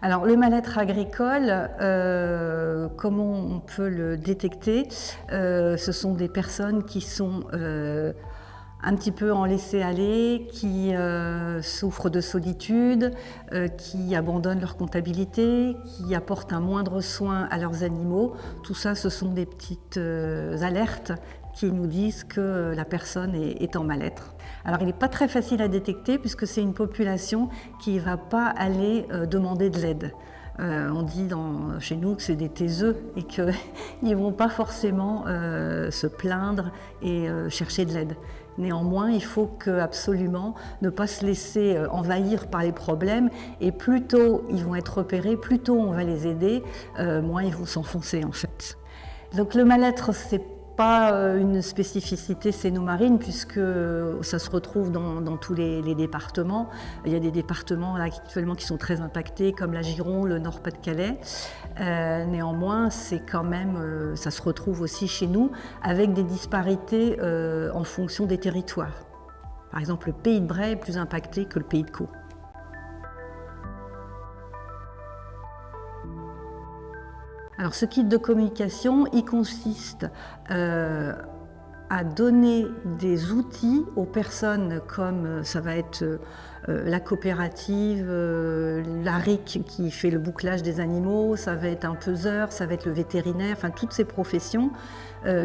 Alors le mal-être agricole, comment on peut le détecter? Ce sont des personnes qui sont un petit peu en laisser-aller, qui souffrent de solitude, qui abandonnent leur comptabilité, qui apportent un moindre soin à leurs animaux. Tout ça, ce sont des petites alertes qui nous disent que la personne est en mal-être. Alors il n'est pas très facile à détecter puisque c'est une population qui ne va pas aller demander de l'aide. On dit chez nous que c'est des taiseux et qu'ils ne vont pas forcément se plaindre et chercher de l'aide. Néanmoins, il faut absolument ne pas se laisser envahir par les problèmes et plus tôt ils vont être repérés, plus tôt on va les aider, moins ils vont s'enfoncer en fait. Donc le mal-être, c'est pas une spécificité cénomarine puisque ça se retrouve dans tous les départements. Il y a des départements là, actuellement qui sont très impactés comme la Gironde, le Nord-Pas-de-Calais. Néanmoins, c'est quand même, ça se retrouve aussi chez nous avec des disparités en fonction des territoires. Par exemple, le Pays de Bray est plus impacté que le Pays de Caux. Alors ce kit de communication, il consiste à donner des outils aux personnes comme ça va être la coopérative, l'ARIC qui fait le bouclage des animaux, ça va être un peseur, ça va être le vétérinaire, enfin toutes ces professions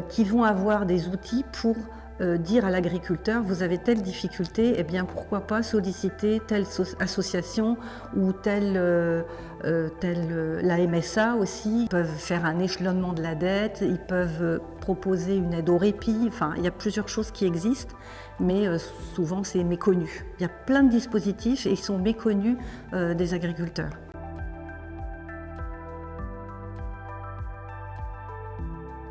qui vont avoir des outils pour dire à l'agriculteur, vous avez telle difficulté, eh bien pourquoi pas solliciter telle association ou la MSA aussi. Ils peuvent faire un échelonnement de la dette, ils peuvent proposer une aide au répit, enfin il y a plusieurs choses qui existent, mais souvent c'est méconnu. Il y a plein de dispositifs et ils sont méconnus des agriculteurs.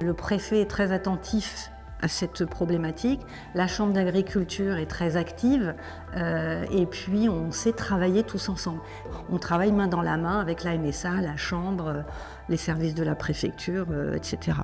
Le préfet est très attentif à cette problématique. La Chambre d'agriculture est très active et puis on sait travailler tous ensemble. On travaille main dans la main avec la MSA, la Chambre, les services de la préfecture, etc.